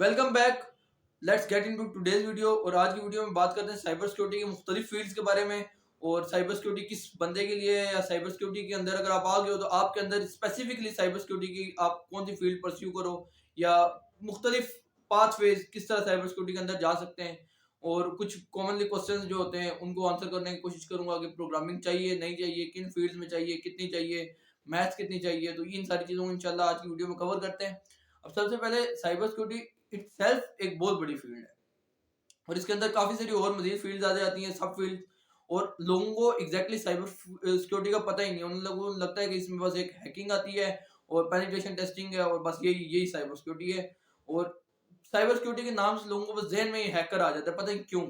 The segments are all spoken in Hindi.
Welcome back. Let's get into today's video. और आज की वीडियो में बात करते हैं साइबर सिक्योरिटी के मुख्तलिफ फील्ड्स के बारे में। और साइबर सिक्योरिटी किस बंदे के लिए है, या साइबर सिक्योरिटी के अंदर अगर आप आ गए हो तो आपके अंदर स्पेसिफिकली साइबर सिक्योरिटी की आप कौन सी फील्ड परस्यू करो, या मुख्तलिफ पाथवेज किस तरह साइबर सिक्योरिटी के अंदर जा सकते हैं। और कुछ कॉमनली क्वेश्चंस जो होते हैं उनको आंसर करने की कोशिश करूंगा कि प्रोग्रामिंग चाहिए नहीं चाहिए, किन फील्ड्स में चाहिए, कितनी चाहिए, मैथ्स कितनी चाहिए। तो इन सारी चीज़ों को इंशाल्लाह आज की वीडियो में कवर करते हैं। अब सबसे पहले साइबर सिक्योरिटी इटसेल्फ एक बहुत बड़ी फील्ड है, और इसके अंदर काफी सारी और मजीद फील्ड्स आ जाती हैं, सब फील्ड। और लोगों को एग्जैक्टली साइबर सिक्योरिटी का पता ही नहीं, उन लोगों को लगता है कि इसमें बस एक हैकिंग आती है और पेनिट्रेशन टेस्टिंग है, और बस यही यही साइबर सिक्योरिटी है। और साइबर सिक्योरिटी के नाम से लोगों को बस जहन में ही हैकर आ जाता है, पता नहीं क्यों।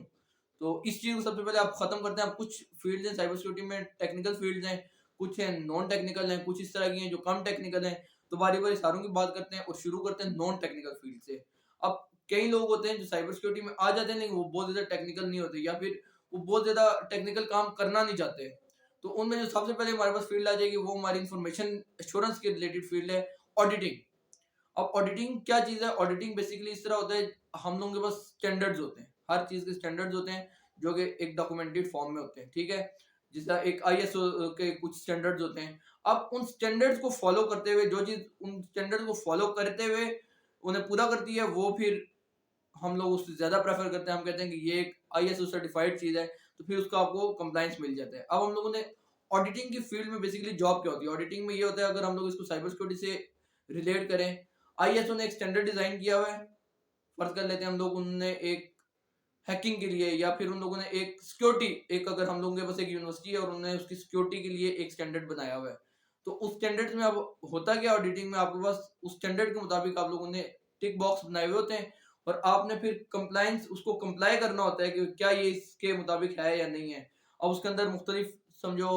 तो इस चीज को सबसे पहले आप खत्म करते हैं। आप कुछ फील्ड हैं साइबर सिक्योरिटी में, टेक्निकल फील्ड्स हैं, कुछ हैं नॉन टेक्निकल हैं, कुछ इस तरह की हैं जो कम टेक्निकल हैं। तो बारी बारी सारों की बात करते हैं और शुरू करते हैं नॉन टेक्निकल फील्ड से। अब कई लोग होते हैं जो साइबर सिक्योरिटी में आ जाते हैं, लेकिन वो बहुत ज्यादा टेक्निकल नहीं होते, या फिर वो बहुत ज्यादा टेक्निकल काम करना नहीं चाहते। तो उनमें जो सबसे पहले हमारे पास फील्ड आ जाएगी वो हमारी इंफॉर्मेशन एश्योरेंस के रिलेटेड फील्ड है, ऑडिटिंग। अब ऑडिटिंग क्या चीज है? ऑडिटिंग बेसिकली इस तरह होता है, हम लोगों के पास स्टैंडर्ड्स होते हैं, हर चीज के स्टैंडर्ड्स होते हैं जो कि एक डॉक्यूमेंटेड फॉर्म में होते हैं, ठीक है। जिसका एक आईएसओ के कुछ स्टैंडर्ड्स होते हैं। अब उन स्टैंडर्ड्स को फॉलो करते हुए, जो चीज उन स्टैंडर्ड्स को फॉलो करते हुए उन्हें पूरा करती है, वो फिर हम लोग उससे ज्यादा प्रेफर करते हैं। हम कहते हैं कि ये एक आईएसओ सर्टिफाइड चीज है, तो फिर उसका आपको कंप्लायंस मिल जाता है। अब हम लोगों ने ऑडिटिंग की फील्ड में बेसिकली जॉब क्या होती है? ऑडिटिंग में ये होता है, अगर हम लोग इसको साइबर सिक्योरिटी से रिलेट करें, आईएसओ ने एक स्टैंडर्ड डिजाइन किया हुआ है। फर्ज कर लेते हैं हम लोग, उन्होंने एक हैकिंग के लिए, या फिर उन लोगों ने एक सिक्योरिटी, एक अगर हम लोगों के पास एक यूनिवर्सिटी है और उन्होंने उसकी सिक्योरिटी के लिए एक स्टैंडर्ड बनाया हुआ है। तो उस स्टैंडर्ड में अब होता क्या, ऑडिटिंग में आपके पास उस स्टैंडर्ड के मुताबिक आप लोगों ने टिक बॉक्स बनाए हुए होते हैं, और आपने फिर कंप्लायंस उसको कंप्लाई करना होता है कि क्या ये इसके मुताबिक है या नहीं है। अब उसके अंदर मुख्तलिफ समझो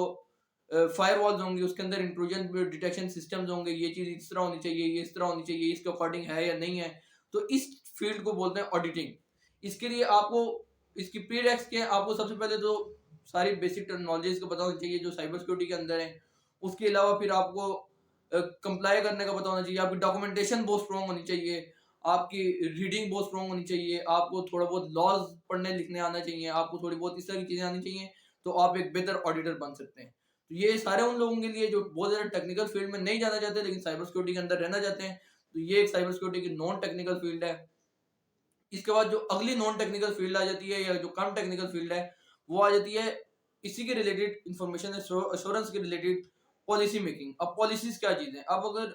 फायर वॉल्स होंगी, उसके अंदर इंट्रूजन डिटेक्शन सिस्टम्स होंगे, ये चीज इस तरह होनी चाहिए, ये इस तरह होनी चाहिए, इसके अकॉर्डिंग है या नहीं है। तो इस फील्ड को बोलते हैं ऑडिटिंग। इसके लिए आपको इसकी प्रीरेक्स के आपको सबसे पहले तो सारी बेसिक नॉलेज को पता होना चाहिए जो साइबर सिक्योरिटी के अंदर है। उसके अलावा फिर आपको कंप्लाई करने का पता होना चाहिए, आपकी डॉक्यूमेंटेशन बहुत स्ट्रॉन्ग होनी चाहिए, आपकी रीडिंग बहुत स्ट्रॉन्ग होनी चाहिए, आपको थोड़ा बहुत लॉज पढ़ने लिखने आना चाहिए, आपको थोड़ी बहुत इस तरह की चीजें आनी चाहिए। तो आप एक बेहतर ऑडिटर बन सकते हैं। तो ये सारे उन लोगों के लिए जो बहुत ज्यादा टेक्निकल फील्ड में नहीं जाना चाहते लेकिन साइबर सिक्योरिटी के अंदर रहना चाहते हैं। तो ये एक साइबर सिक्योरिटी की नॉन टेक्निकल फील्ड है। इसके बाद जो अगली नॉन टेक्निकल फील्ड आ जाती है, या जो कम टेक्निकल फील्ड है, वो आ जाती है इसी के रिलेटेड, इंफॉर्मेशन एश्योरेंस के रिलेटेड पॉलिसी मेकिंग। अब पॉलिसीज क्या चीज है? अब अगर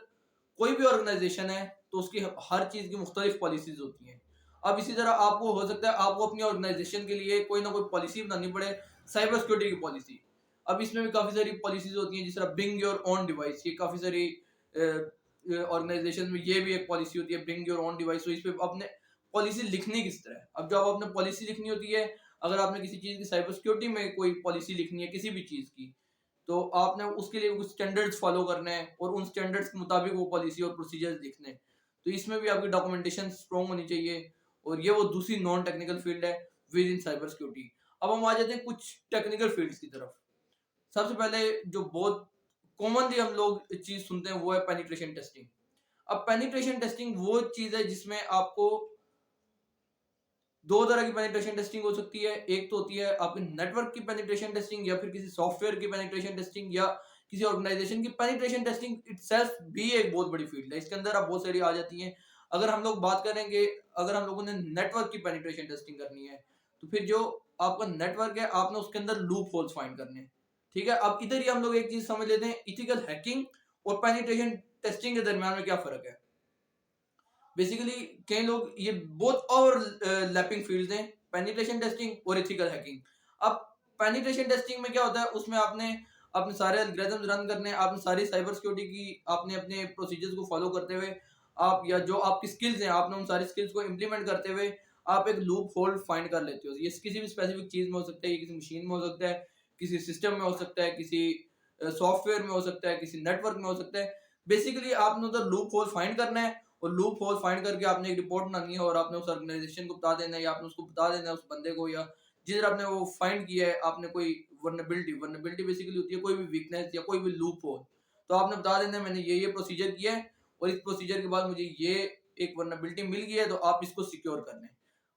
कोई भी ऑर्गेनाइजेशन है तो उसकी हर चीज की मुख्तलिफ पॉलिसीज होती हैं। अब इसी तरह आपको हो सकता है आपको अपनी ऑर्गेनाइजेशन के लिए कोई ना कोई पॉलिसी बनानी पड़े, साइबर सिक्योरिटी की पॉलिसी। अब इसमें भी काफी सारी पॉलिसीज होती हैं, जिस तरह ब्रिंग योर ओन डिवाइस, ये काफी सारी ऑर्गेनाइजेशन में ये भी एक पॉलिसी होती है, ब्रिंग योर ओन डिवाइस। तो इस पे अपने पॉलिसी लिखनी किस तरह है? अब जब आपने पॉलिसी लिखनी होती है, अगर आपने किसी चीज की साइबर सिक्योरिटी में कोई पॉलिसी लिखनी है किसी भी चीज की, तो आपने उसके लिए कुछ स्टैंडर्ड्स फॉलो करने हैं और उन स्टैंडर्ड्स के मुताबिक वो पॉलिसी और प्रोसीजर्स लिखने हैं। तो इसमें भी आपकी डॉक्यूमेंटेशन स्ट्रॉन्ग होनी चाहिए। और ये वो दूसरी नॉन टेक्निकल फील्ड है विद इन साइबर सिक्योरिटी। अब हम आ जाते हैं कुछ टेक्निकल फील्ड्स की तरफ। सबसे पहले जो बहुत कॉमनली हम लोग चीज सुनते हैं वो है पेनिट्रेशन टेस्टिंग। अब पेनिट्रेशन टेस्टिंग वो चीज है जिसमें आपको दो तरह की पेनिट्रेशन टेस्टिंग हो सकती है। एक तो होती है आपके नेटवर्क की पेनिट्रेशन टेस्टिंग, या फिर किसी सॉफ्टवेयर की पेनिट्रेशन टेस्टिंग, या किसी ऑर्गेनाइजेशन की पेनिट्रेशन टेस्टिंग इटसेल्फ भी एक बहुत बड़ी फील्ड है। इसके अंदर आप बहुत सारी आ जाती हैं। अगर हम लोग बात करेंगे, अगर हम लोगों ने नेटवर्क की पेनिट्रेशन टेस्टिंग करनी है, तो फिर जो आपका नेटवर्क है आपने उसके अंदर लूप होल्स फाइंड करने हैं, ठीक है। अब इधर ही हम लोग एक चीज समझ लेते हैं, इथिकल हैकिंग और पेनिट्रेशन टेस्टिंग के दरमियान में क्या फर्क है। बेसिकली कई लोग ये बहुत ओवरलैपिंग फील्ड्स हैं, पेनिट्रेशन टेस्टिंग और एथिकल हैकिंग। अब पेनिट्रेशन टेस्टिंग में क्या होता है, उसमें आपने अपने सारे एल्गोरिथम्स रन करने हैं, आपने सारी साइबर सिक्योरिटी की आपने अपने प्रोसीजर्स को फॉलो करते हुए आप, या जो आपकी स्किल्स हैं आपने उन सारी स्किल्स को इंप्लीमेंट करते हुए आप एक लूप होल फाइंड कर लेते हो। ये किसी भी स्पेसिफिक चीज में हो सकता है, ये किसी मशीन में हो सकता है, किसी सिस्टम में हो सकता है, किसी सॉफ्टवेयर में हो सकता है, किसी नेटवर्क में हो सकता है। बेसिकली आपने उधर लूप होल फाइंड करना है, और लूप होल फाइंड करके आपने एक रिपोर्ट बनानी है, और आपने उस ऑर्गेनाइजेशन को बता देना है, या आपने उसको बता देना है उस बंदे को, या जिधर आपने वो फाइंड किया है आपने कोई वर्नेबिलिटी बेसिकली होती है कोई भी वीकनेस या कोई भी लूप होल। तो आपने बता देना है मैंने ये प्रोसीजर किया है, और इस प्रोसीजर के बाद मुझे ये एक वर्नेबिलिटी मिल गई है तो आप इसको सिक्योर कर लें।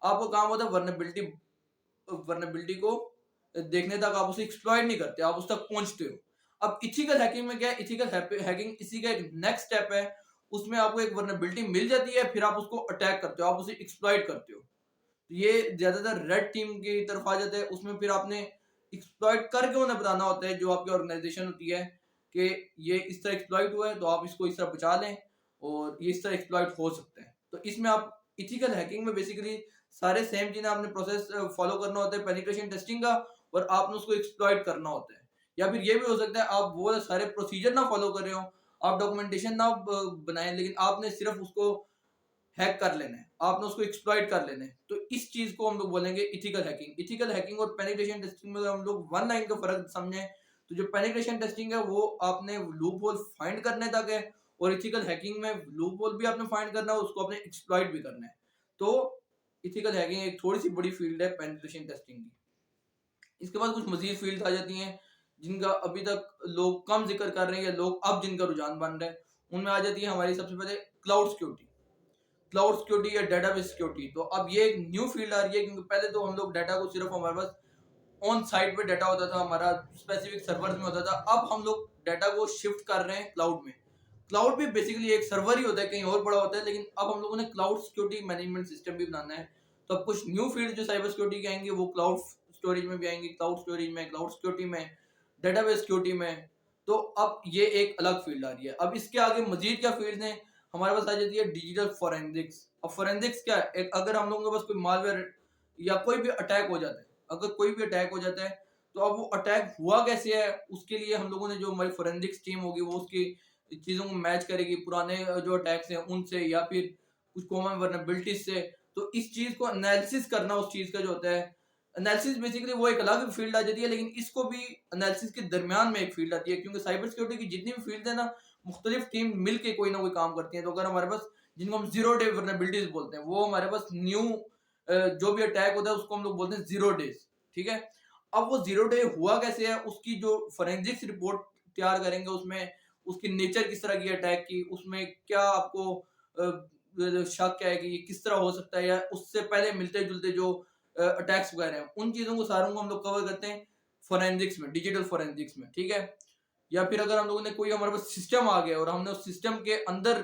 आपका काम होता है वर्नेबिलिटी को देखने तक, आप उसे एक्सप्लॉइट नहीं करते, आप उस तक पहुंचते हो। अब इथिकल हैकिंग में क्या है, इथिकल हैकिंग इसी का एक नेक्स्ट स्टेप है। उसमें आपको एक वर्नेबिलिटी मिल जाती है, फिर आप उसको अटैक करते हो, आप उसे एक्सप्लॉइट करते हो। ये ज्यादातर रेड टीम की तरफ आ जाता है। उसमें फिर आपने एक्सप्लॉइट करके उन्हें बताना होता है, जो आपकी ऑर्गेनाइजेशन होती है, कि ये इस तरह एक्सप्लॉइट हुआ है तो आप इसको इस तरह बचा लें और ये इस तरह एक्सप्लॉइट हो सकते हैं। तो इसमें आप इथिकल हैकिंग में बेसिकली सारे सेम चीजें आपने प्रोसेस फॉलो करना होता है पेनिट्रेशन टेस्टिंग का, और आपने उसको एक्सप्लॉइट करना होता है। या फिर ये भी हो सकता है आप वो सारे प्रोसीजर ना फॉलो कर रहे हो, आप डॉक्यूमेंटेशन ना बनाएं, लेकिन आपने सिर्फ उसको हैक कर लेना है, आपने उसको एक्सप्लॉइट कर लेना है। तो इस चीज को हम लोग बोलेंगे इथिकल हैकिंग। इथिकल हैकिंग और पेनिट्रेशन टेस्टिंग में हम लोग वन लाइन का फर्क समझें तो जो पेनिट्रेशन टेस्टिंग है वो आपने लूप होल फाइंड करने तक है, और इथिकल हैकिंग में लूप होल भी आपने फाइंड करना है, उसको आपने एक्सप्लॉइट भी करना है। तो इथिकल हैकिंग एक थोड़ी सी बड़ी फील्ड है पेनिट्रेशन टेस्टिंग की। इसके बाद कुछ मजीद फील्ड आ जाती हैं जिनका अभी तक लोग कम जिक्र कर रहे हैं या लोग अब जिनका रुझान बन रहा है। उनमें आ जाती है हमारी सबसे पहले क्लाउड सिक्योरिटी। क्लाउड सिक्योरिटी या डेटाबेस सिक्योरिटी। तो अब ये एक न्यू फील्ड आ रही है, क्योंकि पहले तो हम लोग डाटा को सिर्फ हमारे पास ऑन साइट पे डाटा होता था, हमारा स्पेसिफिक सर्वर में होता था। अब हम लोग डाटा को शिफ्ट कर रहे हैं क्लाउड में। क्लाउड भी बेसिकली एक सर्वर ही होता है, कहीं और बड़ा होता है, लेकिन अब हम लोगों ने क्लाउड सिक्योरिटी मैनेजमेंट सिस्टम भी बनाना है। तो अब कुछ न्यू फील्ड जो साइबर सिक्योरिटी के आएंगे वो क्लाउड स्टोरेज में भी आएंगे, क्लाउड स्टोरेज में, क्लाउड सिक्योरिटी में, डेटाबेस सिक्योरिटी में। तो अब ये एक अलग फील्ड आ रही है। अब इसके आगे मजीद क्या फील्ड है, हमारे पास आ जाती है डिजिटल फोरेंसिक्स। अब फोरेंसिक्स क्या है, एक अगर हम लोगों के पास कोई मालवेयर या कोई भी अटैक हो जाता है, अगर कोई भी अटैक हो जाता है तो अब वो अटैक हुआ कैसे है, उसके लिए हम लोगों ने जो हमारी फोरेंसिक्स टीम होगी वो उसकी चीजों को मैच करेगी पुराने जो अटैक्स हैं उनसे, या फिर कुछ कॉमन वर्नेबिलिटीज से। तो इस चीज को एनालिसिस करना उस चीज का जो होता है, एनालिसिस बेसिकली वो एक अलग फील्ड आ जाती है, लेकिन इसको भी एनालिसिस के दरमियान में एक फील्ड आती है, क्योंकि साइबर सिक्योरिटी की जितनी भी फील्ड है ना, मुख्तलिफ टीम मिलकर कोई ना कोई काम करती है। तो अगर हमारे पास जिनको हम जीरो डे वर्नेबिलिटीज बोलते हैं, वो हमारे पास न्यू जो भी अटैक होता है उसको हम लोग बोलते हैं जीरो डेज। ठीक है, अब वो जीरो डे हुआ कैसे है, उसकी जो फोरेंसिक्स रिपोर्ट तैयार करेंगे, उसमें उसकी नेचर किस तरह की अटैक की, उसमें क्या आपको शक है कि ये किस तरह हो सकता है, या उससे पहले मिलते जुलते जो अटैक्स वगैरह हैं, उन चीजों को सारों को हम लोग कवर करते हैं फोरेंसिक्स में, डिजिटल फोरेंसिक्स में। ठीक है, या फिर अगर हम लोगों ने कोई हमारे पास सिस्टम आ गया और हमने उस सिस्टम के अंदर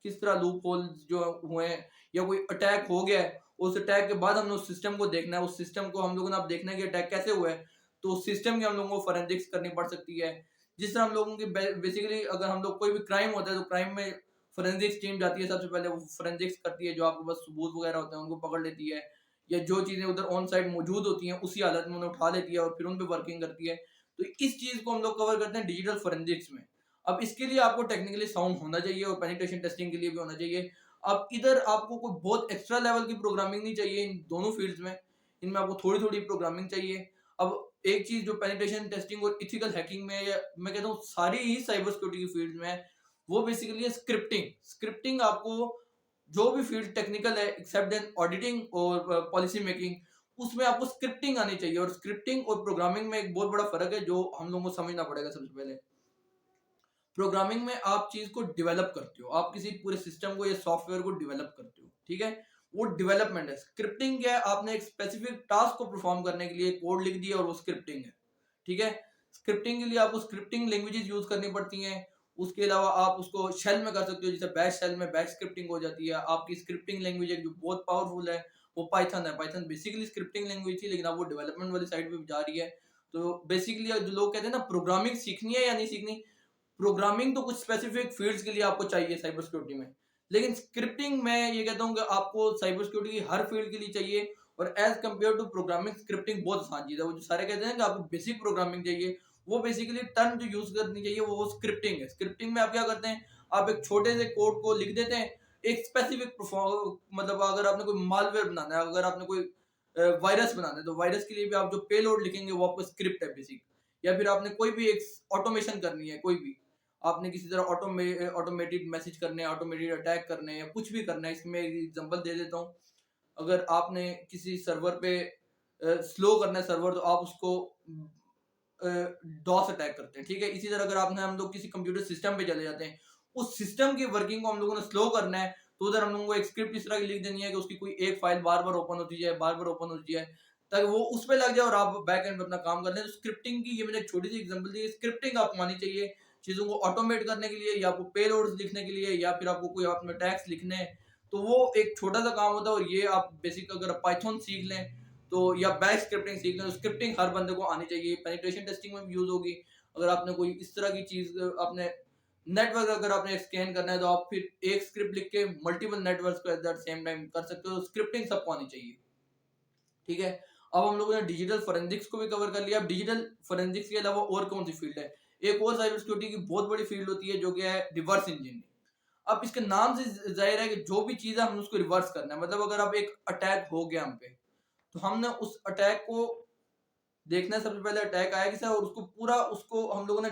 किस तरह लूप होल जो हुए हैं, या कोई अटैक हो गया है, उस अटैक के बाद हमने उस सिस्टम को देखना है, उस सिस्टम को हम लोगों ने अब देखना है कि अटैक कैसे हुआ है, तो उस सिस्टम की हम लोगों को फोरेंसिक्स करनी पड़ सकती है। जिस तरह हम लोगों की बेसिकली अगर हम लोग कोई भी क्राइम होता है तो क्राइम में फोरेंसिक्स टीम जाती है, सबसे पहले वो फोरेंसिक्स करती है, जो आपके पास सबूत वगैरह होते हैं उनको पकड़ लेती है, या जो चीजें उधर ऑन साइड मौजूद होती हैं उसी हालत में उन्हें उठा लेती है और फिर उन पे वर्किंग करती है। तो इस चीज को हम लोग कवर करते हैं डिजिटल फोरेंसिक्स में। अब इसके लिए आपको टेक्निकली साउंड होना चाहिए और पेनिट्रेशन टेस्टिंग के लिए भी होना चाहिए। अब इधर आपको कोई बहुत एक्स्ट्रा लेवल की प्रोग्रामिंग नहीं चाहिए इन दोनों फील्ड्स में, इनमें आपको थोड़ी थोड़ी प्रोग्रामिंग चाहिए। अब एक चीज जो पेनिट्रेशन टेस्टिंग और इथिकल हैकिंग में, या मैं कहता हूँ सारी ही साइबर सिक्योरिटी की फील्ड में है, वो बेसिकली है स्क्रिप्टिंग। स्क्रिप्टिंग आपको जो भी फील्ड टेक्निकल है एक्सेप्ट देन ऑडिटिंग और पॉलिसी मेकिंग, उसमें आपको स्क्रिप्टिंग आनी चाहिए। और स्क्रिप्टिंग और प्रोग्रामिंग में एक बहुत बड़ा फर्क है जो हम लोगों को समझना पड़ेगा। सबसे पहले प्रोग्रामिंग में आप चीज को डेवलप करते हो, आप किसी पूरे सिस्टम को या सॉफ्टवेयर को डेवलप करते हो। ठीक है, वो डेवलपमेंट है। स्क्रिप्टिंग क्या है, आपने एक स्पेसिफिक टास्क को परफॉर्म करने के लिए कोड लिख दिया और वो स्क्रिप्टिंग है। ठीक है, स्क्रिप्टिंग के लिए आपको स्क्रिप्टिंग लैंग्वेजेस यूज करनी पड़ती हैं। उसके अलावा आप उसको शेल में कर सकते हो, जैसे बैश शेल में बैश स्क्रिप्टिंग हो जाती है। आपकी स्क्रिप्टिंग लैंग्वेज है जो बहुत पावरफुल है वो पाइथन है। पाइथन बेसिकली स्क्रिप्टिंग लैंग्वेज थी, लेकिन अब वो डेवलपमेंट वाली साइड पे जा रही है। तो बेसिकली जो लोग कहते हैं ना प्रोग्रामिंग सीखनी है या नहीं सीखनी, प्रोग्रामिंग तो कुछ स्पेसिफिक फील्ड्स के लिए आपको चाहिए साइबर सिक्योरिटी में, लेकिन स्क्रिप्टिंग मैं ये कहता हूँ कि आपको साइबर सिक्योरिटी की हर फील्ड के लिए चाहिए। और as compare to programming, scripting बहुत आसान चीज है। वो जो सारे कहते हैं कि आपको बेसिक प्रोग्रामिंग चाहिए, वो बेसिकली टर्म जो यूज करनी चाहिए वो स्क्रिप्टिंग है। स्क्रिप्टिंग में आप क्या करते हैं, आप एक छोटे से कोड को लिख देते हैं, एक स्पेसिफिक मतलब अगर आपने कोई मालवेयर बनाना है, अगर आपने कोई वायरस बनाना है, तो वायरस के लिए भी आप जो पेलोड लिखेंगे वो आपका स्क्रिप्ट है बेसिक। या फिर आपने कोई भी एक ऑटोमेशन करनी है, कोई भी आपने किसी तरह ऑटोमेटेड मैसेज करने हैं, ऑटोमेटेड अटैक करने हैं, या कुछ भी करना है। इसमें एक एग्जांपल दे देता हूँ। अगर आपने किसी सर्वर पे स्लो करना है सर्वर, तो आप उसको डॉस अटैक करते हैं। ठीक है, इसी तरह अगर आपने हम लोग किसी कंप्यूटर सिस्टम पे चले जाते हैं, उस सिस्टम की वर्किंग को हम लोगों ने स्लो करना है, तो उधर हम लोगों को एक स्क्रिप्ट इस तरह की लिख देनी है कि उसकी कोई एक फाइल बार बार ओपन होती जाए, बार बार ओपन होती जाए, ताकि वो उस पे लग जाए और आप बैक एंड पे अपना काम कर लें। तो स्क्रिप्टिंग की ये मैंने एक छोटी सी एग्जांपल दी। स्क्रिप्टिंग आपको आनी चाहिए चीज़ों को ऑटोमेट करने के लिए, या आपको पेलोड्स लिखने के लिए, या फिर आपको कोई अपने टैग्स लिखने हैं, तो वो एक छोटा सा काम होता है। और ये आप बेसिक अगर पाइथन सीख लें तो, या बैच स्क्रिप्टिंग सीख लें, तो स्क्रिप्टिंग हर बंदे को आनी चाहिए। पेनिट्रेशन टेस्टिंग में भी यूज होगी। अगर आपने कोई इस तरह की चीज, आपने नेटवर्क अगर आपने स्कैन करना है, तो आप फिर एक स्क्रिप्ट लिख के मल्टीपल नेटवर्क को एट द सेम टाइम कर सकते हो। स्क्रिप्टिंग सबको आनी चाहिए, ठीक है। अब हम लोगों ने डिजिटल फोरेंसिक्स को भी कवर कर लिया। अब डिजिटल फोरेंसिक्स के अलावा और कौन सी फील्ड है? एक और साइबर सिक्योरिटी की बहुत बड़ी फील्ड होती है, जो कि है रिवर्स इंजीनियरिंग। अब इसके नाम से जाहिर है कि जो भी चीज है हम उसको रिवर्स करना है। मतलब अगर अब एक अटैक हो गया हम पे, तो हमने उस अटैक को देखना है सबसे पहले अटैक आया किसका, और उसको पूरा उसको हम लोगों ने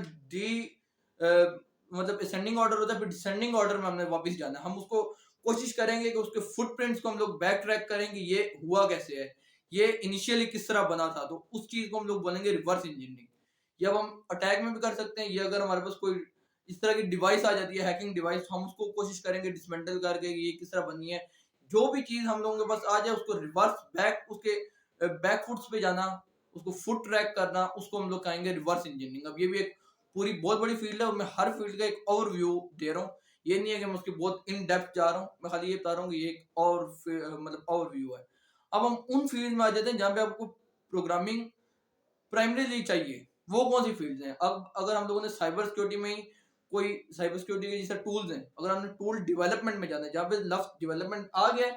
मतलब असेंडिंग ऑर्डर होता है, फिर डिसेंडिंग ऑर्डर में हमने वापस जाना है। हम उसको कोशिश करेंगे कि उसके फुटप्रिंट्स को हम लोग बैक ट्रैक करेंगे, ये हुआ कैसे है, ये इनिशियली किस तरह बना था। तो उस चीज को हम लोग बोलेंगे रिवर्स इंजीनियरिंग। ये अब हम अटैक में भी कर सकते हैं। ये अगर हमारे पास कोई इस तरह की डिवाइस आ जाती है, हैकिंग डिवाइस, तो हम उसको कोशिश करेंगे डिसमेंटल करके ये किस तरह बनी है। जो भी चीज हम लोगों के पास आ जाए, उसको रिवर्स बैक, उसके बैक फुट्स पे जाना, उसको फुट ट्रैक करना, उसको हम लोग कहेंगे रिवर्स इंजीनियरिंग। अब ये भी एक पूरी बहुत बड़ी फील्ड है, और मैं हर फील्ड का एक ओवरव्यू दे रहा हूँ। ये नहीं है कि मैं उसकी बहुत इन डेप्थ जा रहा हूँ, मैं खाली ये बता रहा हूँ कि ये एक और मतलब ओवरव्यू है। अब हम उन फील्ड में आ जाते हैं जहाँ पे आपको प्रोग्रामिंग प्राइमरीली चाहिए। वो कौन सी फील्ड्स हैं? अब अगर हम लोगों ने साइबर सिक्योरिटी में ही कोई साइबर सिक्योरिटी के जैसे टूल्स हैं, अगर हमने टूल डेवलपमेंट में जाना है, जहाँ पे लफ्ज डेवलपमेंट आ गया है,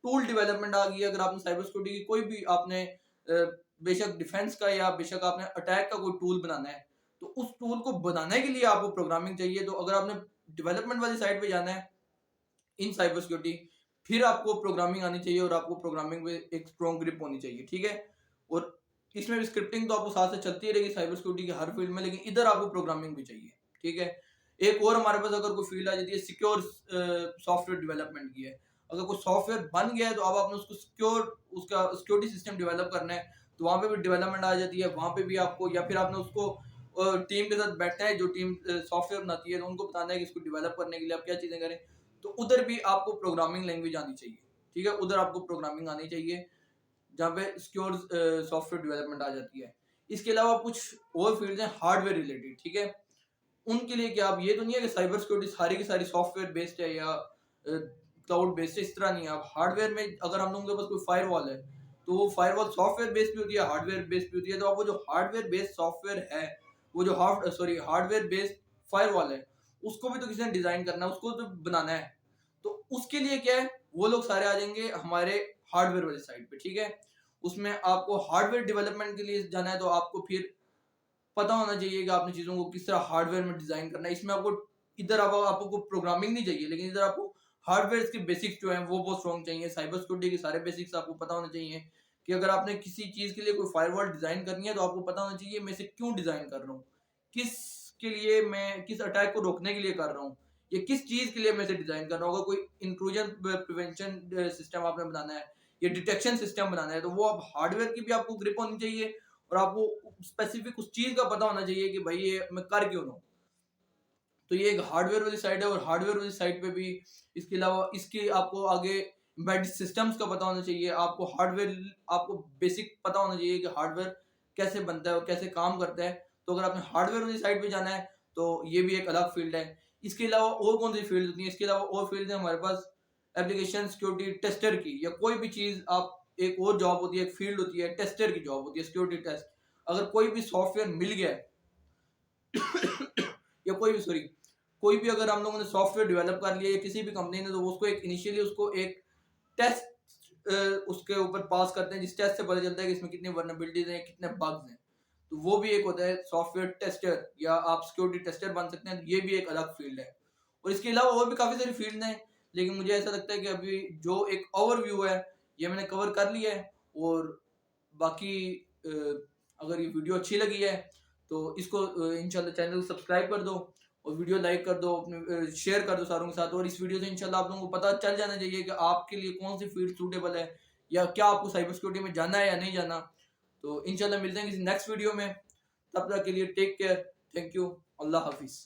टूल डेवलपमेंट आ गई है। अगर आपने साइबर सिक्योरिटी की कोई भी आपने बेशक डिफेंस का या बेशक आपने अटैक का कोई टूल बनाना है, तो उस टूल को बनाने के लिए आपको प्रोग्रामिंग चाहिए। तो अगर आपने डेवलपमेंट वाली साइड पे जाना है इन साइबर सिक्योरिटी, फिर आपको प्रोग्रामिंग आनी चाहिए, और आपको प्रोग्रामिंग में एक स्ट्रॉन्ग ग्रिप होनी चाहिए, ठीक है। और इसमें भी स्क्रिप्टिंग तो आपको साथ से चलती रहेगी साइबर सिक्योरिटी के हर फील्ड में, लेकिन इधर आपको प्रोग्रामिंग भी चाहिए, ठीक है। एक और हमारे पास अगर कोई फील्ड आ जाती है सिक्योर सॉफ्टवेयर डेवलपमेंट की है। अगर कोई सॉफ्टवेयर बन गया है, तो अब आपने उसको सिक्योर, उसका सिक्योरिटी सिस्टम डेवलप करना है, तो वहां पे भी डेवलपमेंट आ जाती है। वहां पे भी आपको, या फिर आपने उसको टीम के साथ बैठना है, जो टीम सॉफ्टवेयर बनाती है, तो उनको बताना है कि इसको डेवलप करने के लिए आप क्या चीजें करें। तो उधर भी आपको प्रोग्रामिंग लैंग्वेज आनी चाहिए, ठीक है। उधर आपको प्रोग्रामिंग आनी चाहिए, जहाँ पे सिक्योर सॉफ्टवेयर डेवलपमेंट आ जाती है। इसके अलावा कुछ और फील्ड हैं हार्डवेयर रिलेटेड, ठीक है। उनके लिए क्या, अब ये तो नहीं है कि साइबर सिक्योरिटी सारी की सारी सॉफ्टवेयर बेस्ड है या क्लाउड बेस्ड है, इस तरह नहीं है। अब हार्डवेयर में अगर हम लोगों के पास कोई फायरवॉल है, तो वो फायरवॉल सॉफ्टवेयर बेस्ड भी होती है, हार्डवेयर बेस्ड भी होती है। तो अब वो जो हार्डवेयर बेस्ड सॉफ्टवेयर है, वो जो हार्डवेयर बेस्ड फायरवॉल है, उसको भी तो किसी ने डिजाइन करना है, उसको तो बनाना है। तो उसके लिए क्या है, वो लोग सारे आ जाएंगे हमारे हार्डवेयर वाली साइड पे, ठीक है। उसमें आपको हार्डवेयर डेवलपमेंट के लिए जाना है, तो आपको फिर पता होना चाहिए कि आपने चीजों को किस तरह हार्डवेयर में डिजाइन करना है। इसमें आपको इधर आपको प्रोग्रामिंग नहीं चाहिए, लेकिन इधर आपको हार्डवेयर के बेसिक्स जो हैं वो बहुत स्ट्रॉन्ग चाहिए। साइबर सिक्योरिटी के सारे बेसिक्स आपको पता होने चाहिए, कि अगर आपने किसी चीज के लिए कोई फायरवॉल डिजाइन करनी है, तो आपको पता होना चाहिए मैं इसे क्यों डिजाइन कर रहा हूँ, किस के लिए, मैं किस अटैक को रोकने के लिए कर रहा हूँ, ये किस चीज के लिए मैं इसे डिजाइन कर रहा हूँ। अगर कोई इंट्रूजन प्रिवेंशन सिस्टम आपने बनाना है, या डिटेक्शन सिस्टम बनाना है, तो वो अब हार्डवेयर की भी आपको ग्रिप होनी चाहिए, और आपको स्पेसिफिक उस चीज का पता होना चाहिए कि भाई ये मैं कर क्यों रहा हूँ। तो ये एक हार्डवेयर वाली साइड है। और हार्डवेयर वाली साइड पे भी इसके अलावा इसके आपको आगे एम्बेडेड सिस्टम्स का पता होना चाहिए। आपको हार्डवेयर, आपको बेसिक पता होना चाहिए कि हार्डवेयर कैसे बनता है और कैसे काम करता है। तो अगर आपने हार्डवेयर वाली साइड पे जाना है, तो ये भी एक अलग फील्ड है। इसके अलावा और कौन सी फील्ड होती है? इसके अलावा और फील्ड है हमारे पास एप्लीकेशन सिक्योरिटी टेस्टर की, या कोई भी चीज आप, एक और जॉब होती है, एक फील्ड होती है टेस्टर की जॉब होती है, सिक्योरिटी टेस्ट। अगर कोई भी सॉफ्टवेयर मिल गया है या कोई भी अगर हम लोगों ने सॉफ्टवेयर डेवलप कर लिया है किसी भी कंपनी ने, तो उसको एक इनिशियली उसको एक टेस्ट उसके ऊपर पास करते हैं, जिस टेस्ट से पता चलता है कि इसमें कितनी वर्नेबिलिटीज हैं, कितने बग्स हैं। तो वो भी एक होता है सॉफ्टवेयर टेस्टर, या आप सिक्योरिटी टेस्टर बन सकते हैं। तो ये भी एक अलग फील्ड है। और इसके अलावा और भी काफी सारी फील्ड हैं, लेकिन मुझे ऐसा लगता है कि अभी जो एक ओवरव्यू है ये मैंने कवर कर लिया है। और बाकी अगर ये वीडियो अच्छी लगी है, तो इसको इंशाल्लाह चैनल को सब्सक्राइब कर दो, और वीडियो लाइक कर दो, अपने शेयर कर दो सारों के साथ। और इस वीडियो से इंशाल्लाह आप लोगों को पता चल जाना चाहिए कि आपके लिए कौन सी फील्ड सूटेबल है, या क्या आपको साइबर सिक्योरिटी में जाना है या नहीं जाना। तो इंशाल्लाह मिलते हैं किसी नेक्स्ट वीडियो में। तब तक के लिए टेक केयर, थैंक यू, अल्लाह हाफिज़।